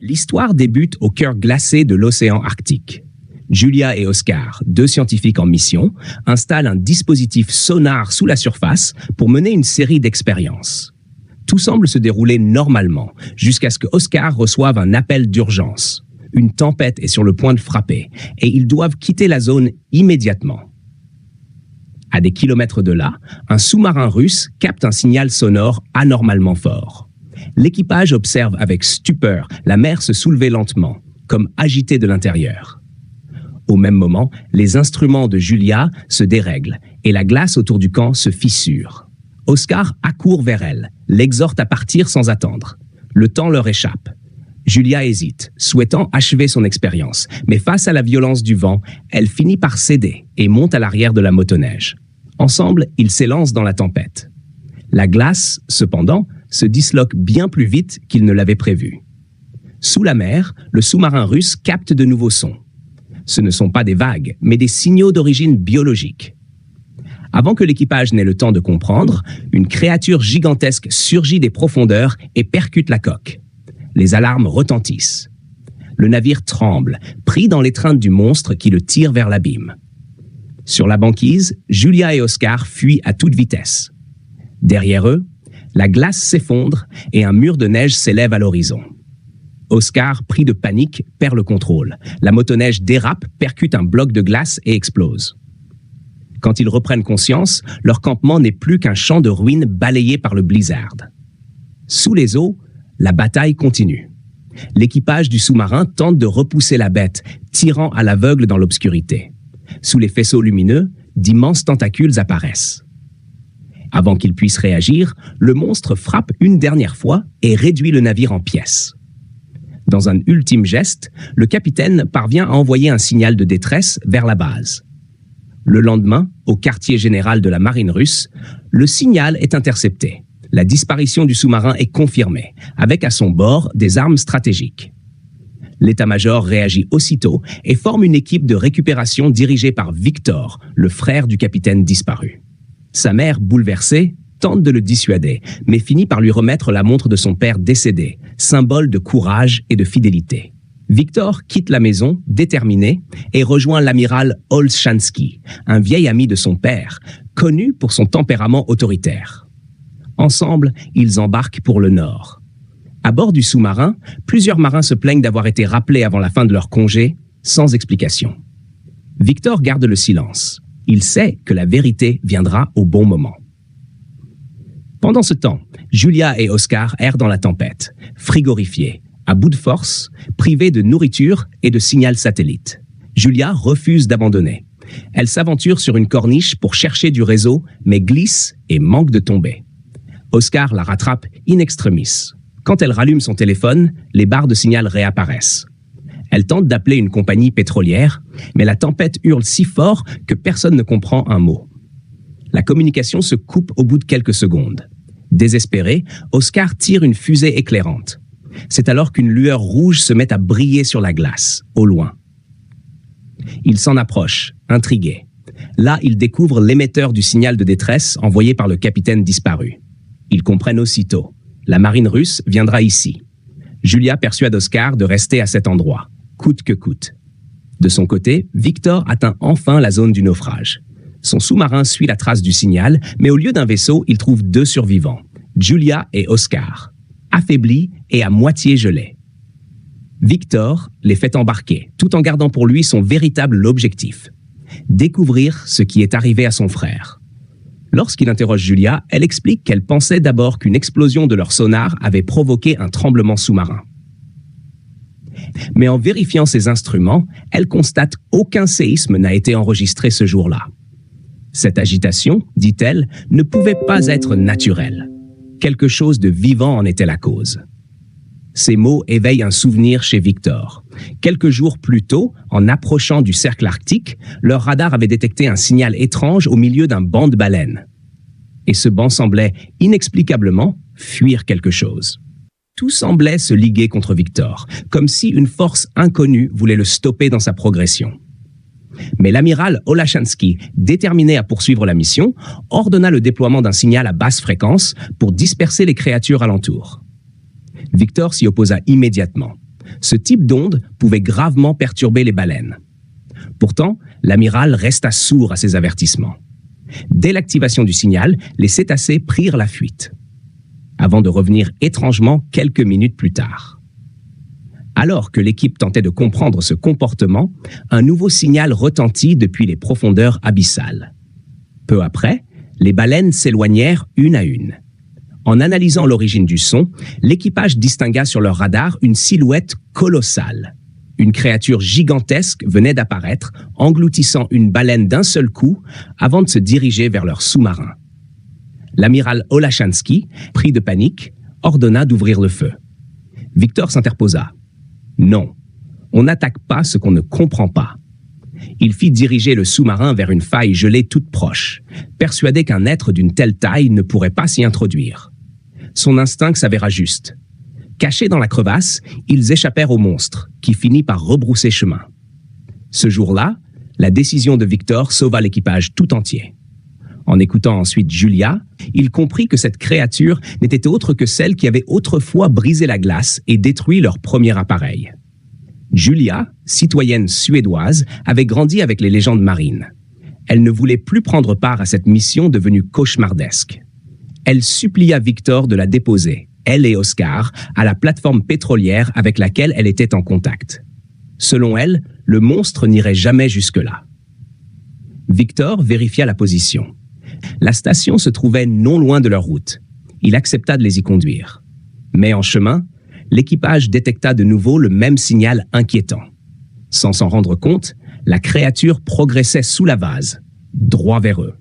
L'histoire débute au cœur glacé de l'océan Arctique. Julia et Oscar, deux scientifiques en mission, installent un dispositif sonar sous la surface pour mener une série d'expériences. Tout semble se dérouler normalement, jusqu'à ce que Oscar reçoive un appel d'urgence. Une tempête est sur le point de frapper, et ils doivent quitter la zone immédiatement. À des kilomètres de là, un sous-marin russe capte un signal sonore anormalement fort. L'équipage observe avec stupeur la mer se soulever lentement, comme agitée de l'intérieur. Au même moment, les instruments de Julia se dérèglent et la glace autour du camp se fissure. Oscar accourt vers elle, l'exhorte à partir sans attendre. Le temps leur échappe. Julia hésite, souhaitant achever son expérience, mais face à la violence du vent, elle finit par céder et monte à l'arrière de la motoneige. Ensemble, ils s'élancent dans la tempête. La glace, cependant, se disloque bien plus vite qu'ils ne l'avaient prévu. Sous la mer, le sous-marin russe capte de nouveaux sons. Ce ne sont pas des vagues, mais des signaux d'origine biologique. Avant que l'équipage n'ait le temps de comprendre, une créature gigantesque surgit des profondeurs et percute la coque. Les alarmes retentissent. Le navire tremble, pris dans l'étreinte du monstre qui le tire vers l'abîme. Sur la banquise, Julia et Oscar fuient à toute vitesse. Derrière eux, la glace s'effondre et un mur de neige s'élève à l'horizon. Oscar, pris de panique, perd le contrôle. La motoneige dérape, percute un bloc de glace et explose. Quand ils reprennent conscience, leur campement n'est plus qu'un champ de ruines balayé par le blizzard. Sous les eaux, la bataille continue. L'équipage du sous-marin tente de repousser la bête, tirant à l'aveugle dans l'obscurité. Sous les faisceaux lumineux, d'immenses tentacules apparaissent. Avant qu'il puisse réagir, le monstre frappe une dernière fois et réduit le navire en pièces. Dans un ultime geste, le capitaine parvient à envoyer un signal de détresse vers la base. Le lendemain, au quartier général de la marine russe, le signal est intercepté. La disparition du sous-marin est confirmée, avec à son bord des armes stratégiques. L'état-major réagit aussitôt et forme une équipe de récupération dirigée par Victor, le frère du capitaine disparu. Sa mère, bouleversée, tente de le dissuader, mais finit par lui remettre la montre de son père décédé, symbole de courage et de fidélité. Victor quitte la maison, déterminé, et rejoint l'amiral Olshansky, un vieil ami de son père, connu pour son tempérament autoritaire. Ensemble, ils embarquent pour le nord. À bord du sous-marin, plusieurs marins se plaignent d'avoir été rappelés avant la fin de leur congé, sans explication. Victor garde le silence. Il sait que la vérité viendra au bon moment. Pendant ce temps, Julia et Oscar errent dans la tempête, frigorifiés, à bout de force, privés de nourriture et de signal satellite. Julia refuse d'abandonner. Elle s'aventure sur une corniche pour chercher du réseau, mais glisse et manque de tomber. Oscar la rattrape in extremis. Quand elle rallume son téléphone, les barres de signal réapparaissent. Elle tente d'appeler une compagnie pétrolière, mais la tempête hurle si fort que personne ne comprend un mot. La communication se coupe au bout de quelques secondes. Désespéré, Oscar tire une fusée éclairante. C'est alors qu'une lueur rouge se met à briller sur la glace, au loin. Il s'en approche, intrigué. Là, il découvre l'émetteur du signal de détresse envoyé par le capitaine disparu. Ils comprennent aussitôt. La marine russe viendra ici. Julia persuade Oscar de rester à cet endroit, coûte que coûte. De son côté, Victor atteint enfin la zone du naufrage. Son sous-marin suit la trace du signal, mais au lieu d'un vaisseau, il trouve deux survivants, Julia et Oscar, affaiblis et à moitié gelés. Victor les fait embarquer, tout en gardant pour lui son véritable objectif, découvrir ce qui est arrivé à son frère. Lorsqu'il interroge Julia, elle explique qu'elle pensait d'abord qu'une explosion de leur sonar avait provoqué un tremblement sous-marin. Mais en vérifiant ses instruments, elle constate qu'aucun séisme n'a été enregistré ce jour-là. Cette agitation, dit-elle, ne pouvait pas être naturelle. Quelque chose de vivant en était la cause. Ces mots éveillent un souvenir chez Victor. Quelques jours plus tôt, en approchant du cercle arctique, leur radar avait détecté un signal étrange au milieu d'un banc de baleines. Et ce banc semblait, inexplicablement, fuir quelque chose. Tout semblait se liguer contre Victor, comme si une force inconnue voulait le stopper dans sa progression. Mais l'amiral Olshansky, déterminé à poursuivre la mission, ordonna le déploiement d'un signal à basse fréquence pour disperser les créatures alentour. Victor s'y opposa immédiatement. Ce type d'onde pouvait gravement perturber les baleines. Pourtant, l'amiral resta sourd à ces avertissements. Dès l'activation du signal, les cétacés prirent la fuite, avant de revenir étrangement quelques minutes plus tard. Alors que l'équipe tentait de comprendre ce comportement, un nouveau signal retentit depuis les profondeurs abyssales. Peu après, les baleines s'éloignèrent une à une. En analysant l'origine du son, l'équipage distingua sur leur radar une silhouette colossale. Une créature gigantesque venait d'apparaître, engloutissant une baleine d'un seul coup avant de se diriger vers leur sous-marin. L'amiral Olachansky, pris de panique, ordonna d'ouvrir le feu. Victor s'interposa. Non, on n'attaque pas ce qu'on ne comprend pas. Il fit diriger le sous-marin vers une faille gelée toute proche, persuadé qu'un être d'une telle taille ne pourrait pas s'y introduire. Son instinct s'avéra juste. Cachés dans la crevasse, ils échappèrent au monstre, qui finit par rebrousser chemin. Ce jour-là, la décision de Victor sauva l'équipage tout entier. En écoutant ensuite Julia, il comprit que cette créature n'était autre que celle qui avait autrefois brisé la glace et détruit leur premier appareil. Julia, citoyenne suédoise, avait grandi avec les légendes marines. Elle ne voulait plus prendre part à cette mission devenue cauchemardesque. Elle supplia Victor de la déposer, elle et Oscar, à la plateforme pétrolière avec laquelle elle était en contact. Selon elle, le monstre n'irait jamais jusque-là. Victor vérifia la position. La station se trouvait non loin de leur route. Il accepta de les y conduire. Mais en chemin, l'équipage détecta de nouveau le même signal inquiétant. Sans s'en rendre compte, la créature progressait sous la vase, droit vers eux.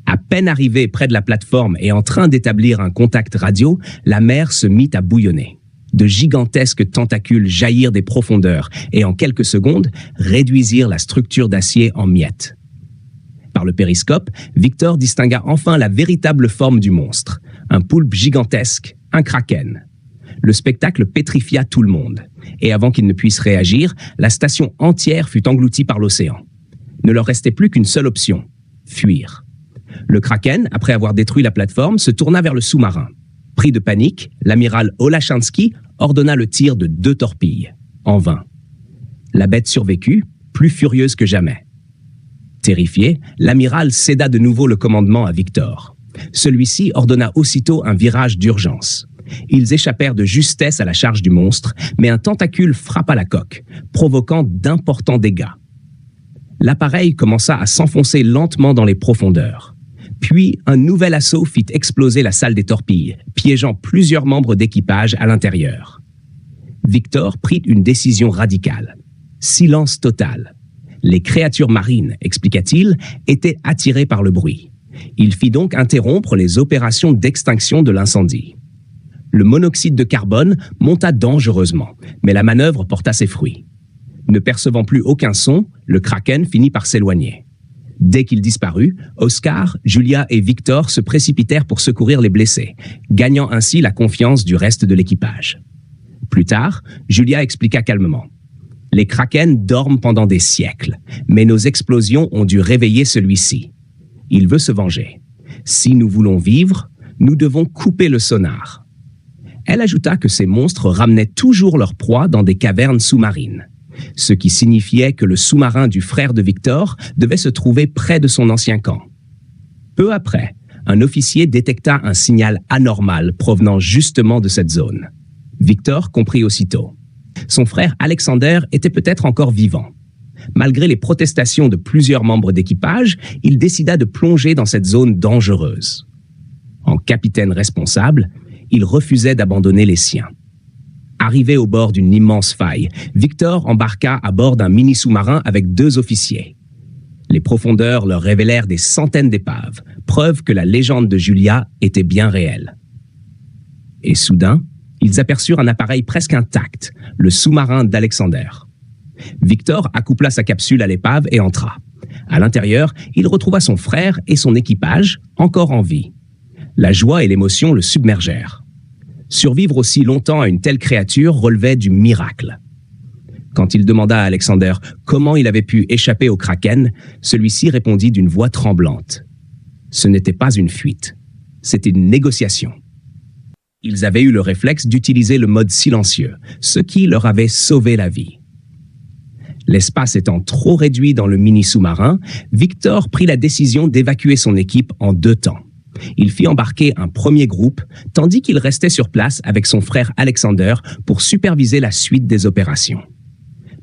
À peine arrivée près de la plateforme et en train d'établir un contact radio, la mer se mit à bouillonner. De gigantesques tentacules jaillirent des profondeurs et en quelques secondes réduisirent la structure d'acier en miettes. Par le périscope, Victor distingua enfin la véritable forme du monstre, un poulpe gigantesque, un kraken. Le spectacle pétrifia tout le monde, et avant qu'ils ne puissent réagir, la station entière fut engloutie par l'océan. Ne leur restait plus qu'une seule option, fuir. Le kraken, après avoir détruit la plateforme, se tourna vers le sous-marin. Pris de panique, l'amiral Olachansky ordonna le tir de 2 torpilles, en vain. La bête survécut, plus furieuse que jamais. Terrifié, l'amiral céda de nouveau le commandement à Victor. Celui-ci ordonna aussitôt un virage d'urgence. Ils échappèrent de justesse à la charge du monstre, mais un tentacule frappa la coque, provoquant d'importants dégâts. L'appareil commença à s'enfoncer lentement dans les profondeurs. Puis, un nouvel assaut fit exploser la salle des torpilles, piégeant plusieurs membres d'équipage à l'intérieur. Victor prit une décision radicale. Silence total. Les créatures marines, expliqua-t-il, étaient attirées par le bruit. Il fit donc interrompre les opérations d'extinction de l'incendie. Le monoxyde de carbone monta dangereusement, mais la manœuvre porta ses fruits. Ne percevant plus aucun son, le kraken finit par s'éloigner. Dès qu'il disparut, Oscar, Julia et Victor se précipitèrent pour secourir les blessés, gagnant ainsi la confiance du reste de l'équipage. Plus tard, Julia expliqua calmement. Les krakens dorment pendant des siècles, mais nos explosions ont dû réveiller celui-ci. Il veut se venger. Si nous voulons vivre, nous devons couper le sonar. Elle ajouta que ces monstres ramenaient toujours leur proie dans des cavernes sous-marines, ce qui signifiait que le sous-marin du frère de Victor devait se trouver près de son ancien camp. Peu après, un officier détecta un signal anormal provenant justement de cette zone. Victor comprit aussitôt. Son frère Alexander était peut-être encore vivant. Malgré les protestations de plusieurs membres d'équipage, il décida de plonger dans cette zone dangereuse. En capitaine responsable, il refusait d'abandonner les siens. Arrivé au bord d'une immense faille, Victor embarqua à bord d'un mini-sous-marin avec 2 officiers. Les profondeurs leur révélèrent des centaines d'épaves, preuve que la légende de Julia était bien réelle. Et soudain, ils aperçurent un appareil presque intact, le sous-marin d'Alexander. Victor accoupla sa capsule à l'épave et entra. À l'intérieur, il retrouva son frère et son équipage, encore en vie. La joie et l'émotion le submergèrent. Survivre aussi longtemps à une telle créature relevait du miracle. Quand il demanda à Alexander comment il avait pu échapper au kraken, celui-ci répondit d'une voix tremblante. Ce n'était pas une fuite, c'était une négociation. Ils avaient eu le réflexe d'utiliser le mode silencieux, ce qui leur avait sauvé la vie. L'espace étant trop réduit dans le mini-sous-marin, Victor prit la décision d'évacuer son équipe en 2 temps. Il fit embarquer un premier groupe, tandis qu'il restait sur place avec son frère Alexander pour superviser la suite des opérations.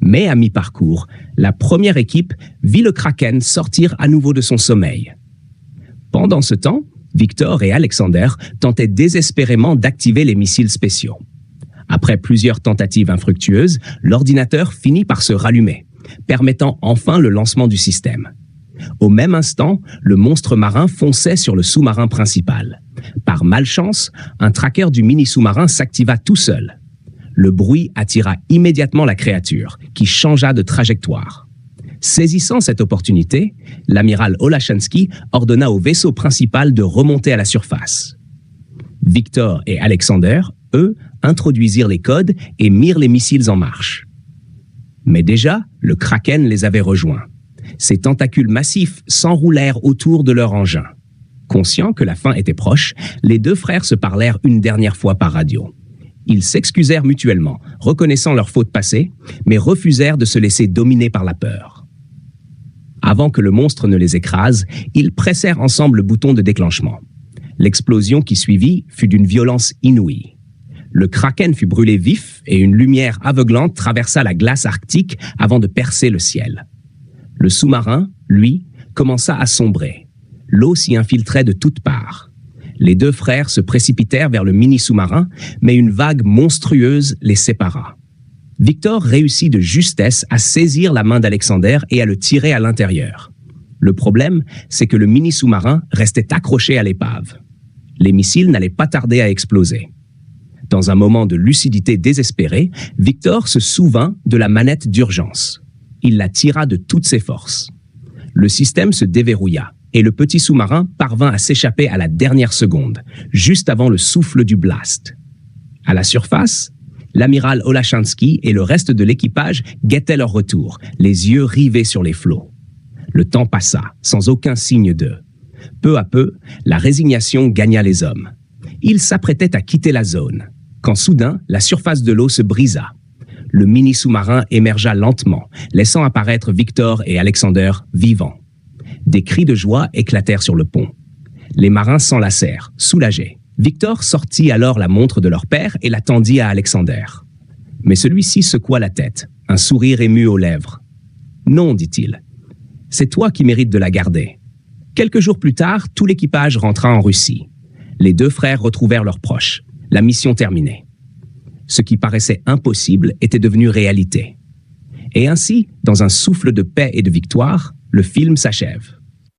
Mais à mi-parcours, la première équipe vit le Kraken sortir à nouveau de son sommeil. Pendant ce temps, Victor et Alexander tentaient désespérément d'activer les missiles spéciaux. Après plusieurs tentatives infructueuses, l'ordinateur finit par se rallumer, permettant enfin le lancement du système. Au même instant, le monstre marin fonçait sur le sous-marin principal. Par malchance, un tracker du mini-sous-marin s'activa tout seul. Le bruit attira immédiatement la créature, qui changea de trajectoire. Saisissant cette opportunité, l'amiral Olachanski ordonna au vaisseau principal de remonter à la surface. Victor et Alexander, eux, introduisirent les codes et mirent les missiles en marche. Mais déjà, le Kraken les avait rejoints. Ses tentacules massifs s'enroulèrent autour de leur engin. Conscients que la fin était proche, les 2 frères se parlèrent une dernière fois par radio. Ils s'excusèrent mutuellement, reconnaissant leur faute passée, mais refusèrent de se laisser dominer par la peur. Avant que le monstre ne les écrase, ils pressèrent ensemble le bouton de déclenchement. L'explosion qui suivit fut d'une violence inouïe. Le Kraken fut brûlé vif et une lumière aveuglante traversa la glace arctique avant de percer le ciel. Le sous-marin, lui, commença à sombrer. L'eau s'y infiltrait de toutes parts. Les 2 frères se précipitèrent vers le mini-sous-marin, mais une vague monstrueuse les sépara. Victor réussit de justesse à saisir la main d'Alexander et à le tirer à l'intérieur. Le problème, c'est que le mini-sous-marin restait accroché à l'épave. Les missiles n'allaient pas tarder à exploser. Dans un moment de lucidité désespérée, Victor se souvint de la manette d'urgence. Il la tira de toutes ses forces. Le système se déverrouilla et le petit sous-marin parvint à s'échapper à la dernière seconde, juste avant le souffle du blast. À la surface, l'amiral Olachanski et le reste de l'équipage guettaient leur retour, les yeux rivés sur les flots. Le temps passa, sans aucun signe d'eux. Peu à peu, la résignation gagna les hommes. Ils s'apprêtaient à quitter la zone, quand soudain, la surface de l'eau se brisa. Le mini-sous-marin émergea lentement, laissant apparaître Victor et Alexander vivants. Des cris de joie éclatèrent sur le pont. Les marins s'enlacèrent, soulagés. Victor sortit alors la montre de leur père et la tendit à Alexander. Mais celui-ci secoua la tête, un sourire ému aux lèvres. « Non, dit-il. C'est toi qui mérites de la garder. » Quelques jours plus tard, tout l'équipage rentra en Russie. Les 2 frères retrouvèrent leurs proches. La mission terminée. Ce qui paraissait impossible était devenu réalité. Et ainsi, dans un souffle de paix et de victoire, le film s'achève.